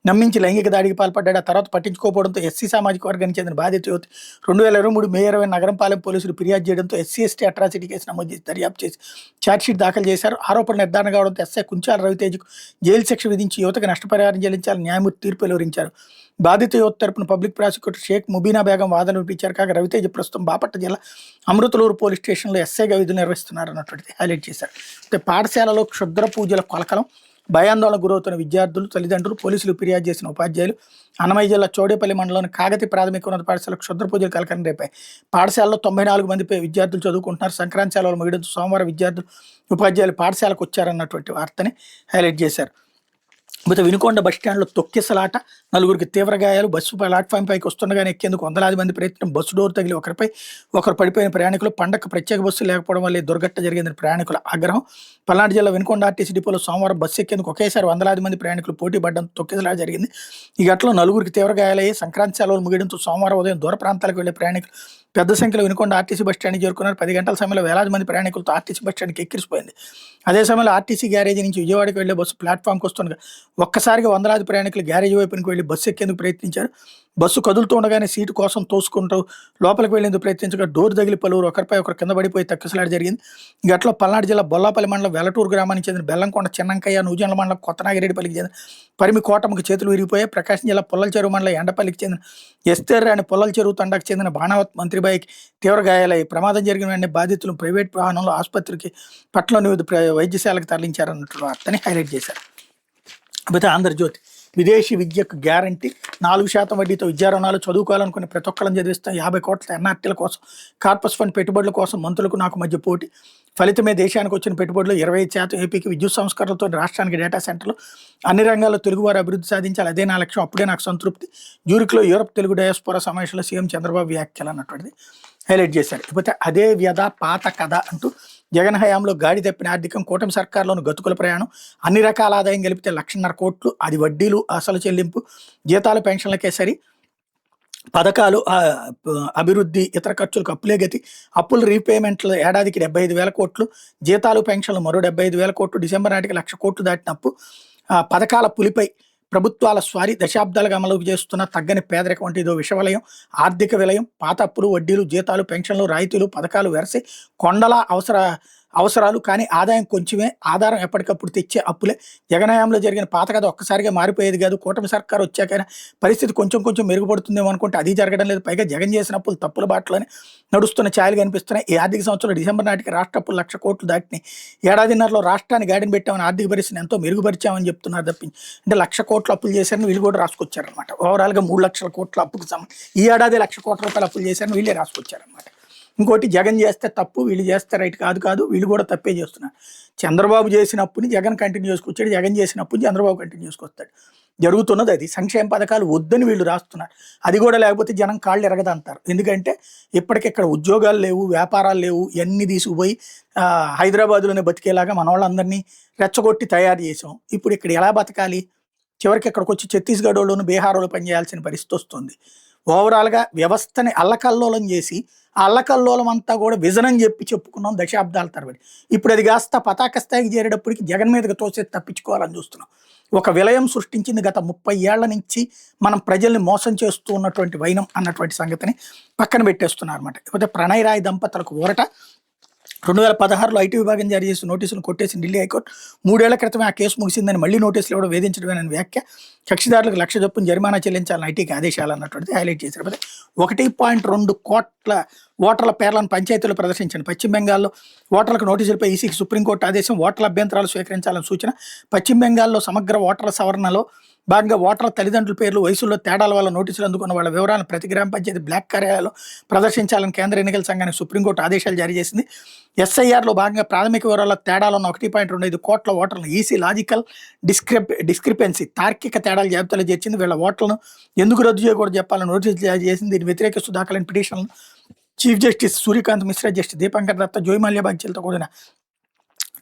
A: నమ్మించి లైంగిక దాడికి పాల్పడ్డాడు. ఆ తర్వాత పట్టించుకోకపోవడంతో ఎస్సీ సామాజిక వర్గానికి చెందిన బాధిత యువతి 2023 మే 20 నగరంపాలెం పోలీసులు ఫిర్యాదు చేయడంతో ఎస్సీ ఎస్టీ అట్రాసిటీ కేసు నమోదు చేసి దర్యాప్తు చేసి ఛార్జ్షీట్ దాఖలు చేశారు. ఆరోపణ నిర్ధారణ కావడంతో ఎస్ఐ కుంచాల రవితేజకు జైలు శిక్ష విధించి యువతకు నష్టపరిహారం చెల్లించాలని న్యాయమూర్తి తీర్పు వెలువరించారు. బాధిత యువత తరపున పబ్లిక్ ప్రాసిక్యూటర్ షేక్ ముబీనా బేగం వాదన వినిపించారు. కాగా రవితేజ ప్రస్తుతం బాపట్ల జిల్లా అమృతలూరు పోలీస్ స్టేషన్లో ఎస్ఐగా విధులు నిర్వహిస్తున్నారు అన్నటువంటిది హైలైట్ చేశారు. అయితే పాఠశాలలో క్షుద్ర పూజల కొలకలం, భయాందోళన గురవుతున్న విద్యార్థులు, తల్లిదండ్రులు, పోలీసులు ఫిర్యాదు చేసిన ఉపాధ్యాయులు. అన్నమయ్య జిల్లా చౌడేపల్లి మండలంలోని కాగతి ప్రాథమిక ఉన్నత పాఠశాల క్షుద్ర పూజలు కలకలం రేపాయి. పాఠశాలలో 94 మంది విద్యార్థులు చదువుకుంటున్నారు. సంక్రాంతి సెలవులు ముగియడంతో సోమవారం విద్యార్థులు, ఉపాధ్యాయులు పాఠశాలకు వచ్చారన్నటువంటి వార్తని హైలైట్ చేశారు. అయితే వినుకొండ బస్టాండ్లో తొక్కిసలాట, 4గురికి తీవ్ర గాయాలు. బస్సు ప్లాట్ఫామ్ పైకి వస్తుండగానే ఎక్కేందుకు వందలాది మంది ప్రయత్నం. బస్సు డోర్ తగిలి ఒకరు పడిపోయిన ప్రయాణికులు. పండగకు ప్రత్యేక బస్సు లేకపోవడం వల్ల దుర్ఘటన జరిగిందని ప్రయాణికుల ఆగ్రహం. పల్నాడు జిల్లా వినుకొండ ఆర్టీసీ డిపోలో సోమవారం బస్సు ఎక్కేందుకు ఒకేసారి వందలాది మంది ప్రయాణికులు పోటీ పడడం తొక్కిసలాట జరిగింది. ఈ ఘటనలో 4గురికి తీవ్ర గాయాలయ్యి. సంక్రాంతి సెలవులు ముగియడంతో సోమవారం ఉదయం దూర ప్రాంతాలకు వెళ్లే ప్రయాణికులు పెద్ద సంఖ్యలో వినుకొండ ఆర్టీసీ బస్టాండ్కి చేరుకున్నారు. 10 గంటల సమయంలో వేలాది మంది ప్రయాణికులతో ఆర్టీసీ బస్టాండ్కి ఎక్కిరిసిపోయింది. అదే సమయంలో ఆర్టీసీ గ్యారేజీ నుంచి విజయవాడకి వెళ్లే బస్సు ప్లాట్ఫామ్కి వస్తుండగా ఒక్కసారిగా వందలాది ప్రయాణికులు గ్యారేజీ వైపునికి వెళ్లి బస్సు ఎక్కేందుకు ప్రయత్నించారు. బస్సు కదులుతూ ఉండగానే సీటు కోసం తోసుకుంటూ లోపలికి వెళ్లేందుకు ప్రయత్నించగా డోర్ తగిలి పలువురు ఒకరిపై ఒకరు కింద పడిపోయి తక్కిసలాట జరిగింది. ఈ ఘటనలో పల్నాడు జిల్లా బొల్లాపల్లి మండలం వెలటూరు గ్రామానికి చెందిన బెల్లంకొండ చిన్నంకయ్య, నూజెండ్ల మండలం కొత్తనాగిరెడ్డిపల్లికి చెందిన పరిమి కోటముకి చేతులు విరిగిపోయాయి. ప్రకాశం జిల్లా పుల్లల చెరువు మండలం ఎండపల్లికి చెందిన ఎస్తేర్రా అని పుల్లల చెరువు తండాకు చెందిన బాణావత్ మంత్రిబాయికి తీవ్ర గాయాలయ్యాయి. ప్రమాదం జరిగిన వెంటనే బాధితులు ప్రైవేట్ వాహనంలో ఆసుపత్రికి పట్నంలోని వైద్యశాలకు తరలించారన్నట్టు వార్తని హైలైట్ చేశారు. అయితే ఆంధ్రజ్యోతి విదేశీ విద్యకు గ్యారంటీ, 4% వడ్డీతో విద్యా రుణాలు. చదువుకోవాలనుకునే ప్రతి ఒక్కళ్ళని చదివిస్తాం. 50 కోట్ల ఎన్ఆర్టీల కోసం, కార్పస్ ఫండ్ పెట్టుబడుల కోసం మంత్రులకు నాకు మధ్య పోటీ. ఫలితమే దేశానికి వచ్చిన పెట్టుబడులు 25%. ఏపీకి విద్యుత్ సంస్కరణలతో రాష్ట్రానికి డేటా సెంటర్లు. అన్ని రంగాల్లో తెలుగువారు అభివృద్ధి సాధించాలి, అదే నా లక్ష్యం, అప్పుడే నాకు సంతృప్తి. జ్యూరిక్లో యూరప్ తెలుగు డయాస్పోరా సమావేశంలో సీఎం చంద్రబాబు వ్యాఖ్యలు అన్నటువంటిది హైలైట్ చేశారు. ఇకపోతే అదే వ్యధ పాత కథ అంటూ జగన్ హయాంలో గాడి తప్పిన ఆర్థికం, కూటమి సర్కార్లోని గతుకుల ప్రయాణం. అన్ని రకాల ఆదాయం కలిపితే 1,50,000 కోట్లు, అది వడ్డీలు, అసలు చెల్లింపు, జీతాలు, పెన్షన్లకే సరి. పథకాలు, అభివృద్ధి, ఇతర ఖర్చులకు అప్పులే గతి. అప్పుల రీపేమెంట్లు ఏడాదికి 75,000 కోట్లు, జీతాలు, పెన్షన్లు మరో 75,000 కోట్లు. డిసెంబర్ నాటికి 1,00,000 కోట్లు దాటిన అప్పు. పథకాల పులిపై ప్రభుత్వాల స్వారీ దశాబ్దాలుగా అమలు చేస్తున్న తగ్గని పేదరికం వంటి ఇదో విషవలయం, ఆర్థిక విలయం, పాత అప్పులు, వడ్డీలు, జీతాలు, పెన్షన్లు, రాయితీలు, పథకాలు వెరసి కొండల అవసరాలు కానీ ఆదాయం కొంచెమే, ఆధారం ఎప్పటికప్పుడు తెచ్చే అప్పులే. జగనహయాంలో జరిగిన పాత కథ ఒక్కసారిగా మారిపోయేది కాదు. కూటమి సర్కారు వచ్చాకైనా పరిస్థితి కొంచెం కొంచెం మెరుగుపడుతుందేమో అనుకుంటే అది జరగడం లేదు. పైగా జగన్ చేసిన అప్పులు తప్పుల బాటలోనే నడుస్తున్న ఛాయలు కనిపిస్తున్నాయి. ఈ ఆర్థిక సంవత్సరంలో డిసెంబర్ నాటికి రాష్ట్ర అప్పులు 1,00,000 కోట్లు దాటినాయి. ఏడాదిన్నరలో రాష్ట్రాన్ని గాడిన పెట్టామని ఆర్థిక పరిస్థితిని ఎంతో మెరుగుపరిచామని చెప్తున్నారు తప్పించి, అంటే 1,00,000 కోట్లు అప్పులు చేశారని వీళ్ళు కూడా రాసుకొచ్చారనమాట. ఓవరాల్గా 3,00,000 కోట్ల అప్పుకు ఈ ఏడాది 1,00,000 కోట్ల రూపాయలు అప్పులు చేశారని వీళ్ళే రాసుకొచ్చారనమాట. ఇంకోటి, జగన్ చేస్తే తప్పు, వీళ్ళు చేస్తే రైట్ కాదు, వీళ్ళు కూడా తప్పే చేస్తున్నారు. చంద్రబాబు చేసిన అప్పుని జగన్ కంటిన్యూ చేసుకొచ్చాడు, జగన్ చేసిన అప్పుని చంద్రబాబు కంటిన్యూ చేసుకొస్తాడు. జరుగుతున్నది అది. సంక్షేమ పథకాలు వద్దని వీళ్ళు రాస్తున్నారు. అది కూడా లేకపోతే జనం కాళ్ళు ఎరగదంటారు. ఎందుకంటే ఇప్పటికిక్కడ ఉద్యోగాలు లేవు, వ్యాపారాలు లేవు, ఇవన్నీ తీసుకుపోయి హైదరాబాద్లోనే బతికేలాగా మన వాళ్ళందరినీ రెచ్చగొట్టి తయారు చేసాం. ఇప్పుడు ఇక్కడ ఎలా బతకాలి? చివరికి ఇక్కడికి వచ్చి ఛత్తీస్గఢ్ వాళ్ళను, బీహార్ వాళ్ళు పనిచేయాల్సిన పరిస్థితి వస్తుంది. ఓవరాల్గా వ్యవస్థని అల్లకల్లోలం చేసి, ఆ అల్లకల్లోలం అంతా కూడా విజన్ అని చెప్పుకున్నాం దశాబ్దాల తరబడి. ఇప్పుడు అది కాస్త పతాక స్థాయికి చేరేటప్పటికి జగన్ మీదకి తోసేది తప్పించుకోవాలని చూస్తున్నాం. ఒక విలయం సృష్టించింది గత 30 ఏళ్ల నుంచి మనం ప్రజల్ని మోసం చేస్తూ ఉన్నటువంటి వైనం అన్నటువంటి సంగతిని పక్కన పెట్టేస్తున్నారు అనమాట. ఇకపోతే ప్రణయ్ రాయ్ దంపతులకు ఊరట. 2016లో ఐటీ విభాగం జారీ చేసిన నోటీసులు కొట్టేసిన ఢిల్లీ హైకోర్టు 3 ఏళ్ల క్రితమే ఆ కేసు ముగిసిందని మళ్లీ నోటీసులు ఇవ్వడం వేధించడమేనని వ్యాఖ్య. కక్షిదారులకు 1,00,000 చొప్పున జరిమానా చెల్లించాలని ఐటీకి ఆదేశాలు అన్నటువంటిది హైలైట్ చేశారు. 1.2 కోట్ల ఓటర్ల పేర్లను పంచాయతీలు ప్రదర్శించండి. పశ్చిమ బెంగాల్లో ఓటర్లకు నోటీసులపై ఈసీకి సుప్రీంకోర్టు ఆదేశం. ఓటర్ల అభ్యంతరాలు స్వీకరించాలని సూచన. పశ్చిమ బెంగాల్లో సమగ్ర ఓటర్ల సవరణలో భాగంగా ఓటర్ల తల్లిదండ్రుల పేర్లు, వయసుల్లో తేడాల వల్ల నోటీసులు అందుకున్న వాళ్ళ వివరాలను ప్రతి గ్రామ పంచాయతీ బ్లాక్ కార్యాలయాల్లో ప్రదర్శించాలని కేంద్ర ఎన్నికల సంఘానికి సుప్రీంకోర్టు ఆదేశాలు జారీ చేసింది. ఎస్ఐఆర్లో భాగంగా ప్రాథమిక వివరాల తేడాలో ఉన్న 1.25 కోట్ల ఓటర్లను ఈసీ లాజికల్ డిస్క్రిపెన్సీ తార్కిక తేడాల జాబితాలో చేర్చింది. వీళ్ళ ఓట్లను ఎందుకు రద్దు చేయకూడదు చెప్పాలని నోటీసులు జారీ చేసింది. దీన్ని వ్యతిరేకిస్తూ దాఖలైన పిటిషన్లను chief justice Suryakant Mishra, justice Dipankar Datta, Joy Malya బాధ్యతలతో కూడిన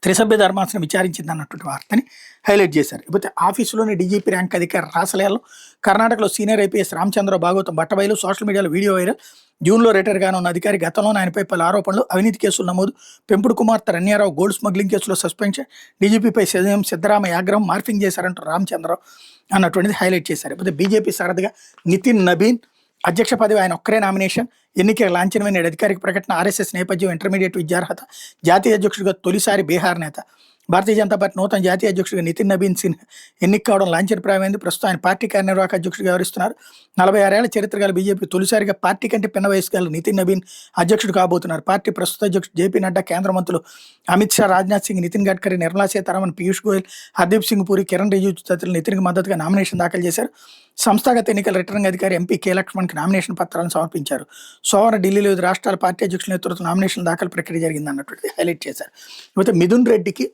A: త్రిసభ్య ధర్మాసనం విచారించింది అన్నటువంటి వార్తని హైలైట్ చేశారు. ఇకపోతే ఆఫీసులోని డీజీపీ ర్యాంక్ అధికారి రాసలేలో కర్ణాటకలో సీనియర్ ఐపీఎస్ రామచంద్ర భాగవతం బట్టబయలు. సోషల్ మీడియాలో వీడియో వైరల్. జూన్లో రిటైర్గానే ఉన్న అధికారి గతంలో ఆయనపై పలు ఆరోపణలు, అవినీతి కేసులు నమోదు. పెంపుడు కుమార్తె రన్యారావు గోల్డ్ స్మగ్లింగ్ కేసులో సస్పెన్షన్. డీజీపీపై సీఎం సిద్ధరామయ్య ఆగ్రహం, మార్ఫింగ్ చేశారంటూ రామచంద్రరావు అన్నటువంటిది హైలైట్ చేశారు. ఇకపోతే బీజేపీ సారథిగా నితిన్ నబీన్ అధ్యక్ష పదవి ఆయన ఒక్కరే నామినేషన్. ఎన్నికల లాంఛనమైన అధికారిక ప్రకటన. ఆర్ఎస్ఎస్ నేపథ్యం, ఇంటర్మీడియట్ విద్యార్హత. జాతీయ అధ్యక్షుడిగా తొలిసారి బీహార్ నేత. భారతీయ జనతా పార్టీ నూతన జాతీయ అధ్యక్షుడిగా నితిన్ నబీన్ సిన్హా ఎన్నిక కావడం లాంఛనప్రాయమైంది. ప్రస్తుతం ఆయన పార్టీ కార్యనిర్వాహక అధ్యక్షుడిగా వ్యవహరిస్తున్నారు. 46 ఏళ్ల చరిత్ర గల బీజేపీ తొలిసారిగా పార్టీ కంటే పిన్న వయసు గల నితిన్ నబీన్ అధ్యక్షుడు కాబోతున్నారు. పార్టీ ప్రస్తుత అధ్యక్షుడు జేపీ నడ్డా, కేంద్ర మంత్రులు అమిత్ షా, రాజ్నాథ్ సింగ్, నితిన్ గడ్కరీ, నిర్మలా సీతారామన్, పీయూష్ గోయల్, హర్దీప్ సింగ్ పూరి, కిరణ్ రిజిజు తదితరులు నితిన్కి మద్దతుగా నామినేషన్ దాఖలు చేశారు. సంస్థాగత ఎన్నికల రిటర్నింగ్ అధికారి ఎంపీ కే లక్ష్మణ్కి నామినేషన్ పత్రాలను సమర్పించారు. సోమవారం ఢిల్లీలో వివిధ రాష్ట్రాల పార్టీ అధ్యక్షుల నేతృత్వం నామినేషన్ దాఖలు ప్రక్రియ జరిగింది అన్నటువంటిది హైలైట్ చేశారు. అయితే మిథున్ రెడ్డికి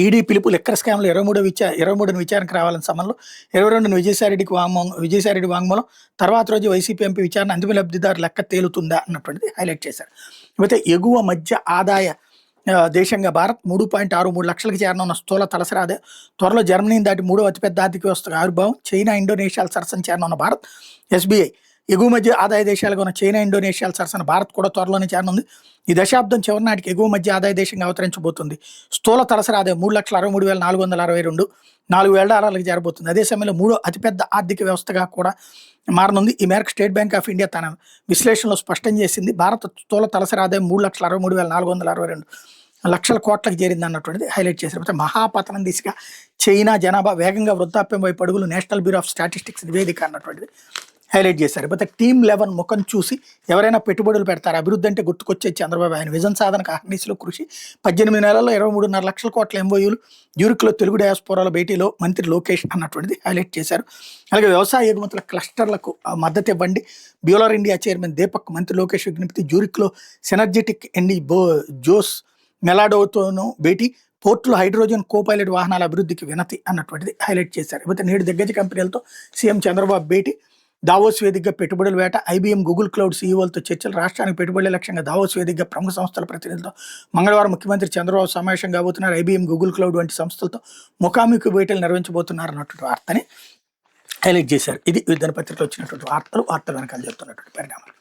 A: ఈడీ పిలుపు. లెక్కర్ స్కామ్లో 23ని విచారణకు రావాలని సమయంలో 22ని విజయసాయిరెడ్డి వాంగ్మూలం. తర్వాత రోజు వైసీపీ ఎంపీ విచారణ. అంతిమ లబ్ధిదారు లెక్క తేలుతుందా అన్నటువంటిది హైలైట్ చేశారు. అయితే ఎగువ మధ్య ఆదాయ దేశంగా భారత్ 3.63 లక్షలకు చేరనున్న స్థూల తలసరి ఆదాయం. త్వరలో జర్మనీని దాటి 3వ అతిపెద్ద ఆర్థిక వ్యవస్థగా ఆవిర్భావం. చైనా, ఇండోనేషియాల సరసన చేరనున్న భారత్. ఎస్బీఐ ఎగువ మధ్య ఆదాయ దేశాలుగా ఉన్న చైనా, ఇండోనేషియాల సరసన భారత్ కూడా త్వరలోనే చేరనుంది. ఈ దశాబ్దం చివరి నాటికి ఎగువ మధ్య ఆదాయ దేశంగా అవతరించబోతుంది. స్థూల తలసరి ఆదాయం $3,63,462 $4,000 చేరబోతుంది. అదే సమయంలో 3వ అతిపెద్ద ఆర్థిక వ్యవస్థగా కూడా మారనుంది. ఈ మేరకు స్టేట్ బ్యాంక్ ఆఫ్ ఇండియా తన విశ్లేషణలో స్పష్టం చేసింది. భారత స్థూల తలసరి ఆదాయం $3,63,462 లక్షల కోట్లకు చేరింది అన్నటువంటిది హైలైట్ చేశారు. మహాపతనం దిశగా చైనా జనాభా వేగంగా వృద్ధాప్యం వైపు అడుగులు, నేషనల్ బ్యూరో ఆఫ్ స్టాటిస్టిక్స్ నివేదిక అన్నటువంటిది హైలైట్ చేశారు. అయితే టీమ్ 11 ముఖం చూసి ఎవరైనా పెట్టుబడులు పెడతారు. అభివృద్ధి అంటే గుర్తుకొచ్చే చంద్రబాబు. ఆయన విజన్ సాధనకు అహర్నిశలో కృషి. 18 నెలల్లో 23.5 లక్షల కోట్ల ఎంఓయూలు. జ్యూరిక్లో తెలుగు డయాస్పోరాల భేటీలో మంత్రి లోకేష్ అన్నటువంటిది హైలైట్ చేశారు. అలాగే వ్యవసాయ ఎగుమతుల క్లస్టర్లకు మద్దతు ఇవ్వండి. బ్యూలర్ ఇండియా చైర్మన్ దీపక్ మంత్రి లోకేష్ విజ్ఞప్తి. జ్యూరిక్లో సెనర్జెటిక్ జోస్ మెలాడోతోనూ భేటీ. పోర్టులో హైడ్రోజన్ కోపైలట్ వాహనాల అభివృద్ధికి వినతి అన్నటువంటిది హైలైట్ చేశారు. అయితే నేడు దిగ్గజ కంపెనీలతో సీఎం చంద్రబాబు భేటీ. దావోస్ వేదికగా పెట్టుబడుల వేట. ఐబీఎం, గూగుల్ క్లౌడ్ సీఈఓలతో చర్చలు. రాష్ట్రానికి పెట్టుబడుల లక్ష్యంగా దావోస్ వేదికగా ప్రముఖ సంస్థల ప్రతినిధులతో మంగళవారం ముఖ్యమంత్రి చంద్రబాబు సమావేశం కాబోతున్నారు. ఐబీఎం, గూగుల్ క్లౌడ్ వంటి సంస్థలతో ముఖాముఖి భేటీలు నిర్వహించబోతున్నారు అన్నటువంటి వార్తని హైలైట్ చేశారు. ఇది వివిధ పత్రికలో వచ్చినటువంటి వార్తలు వెనకాల చెప్తున్నటువంటి పరిణామాలు.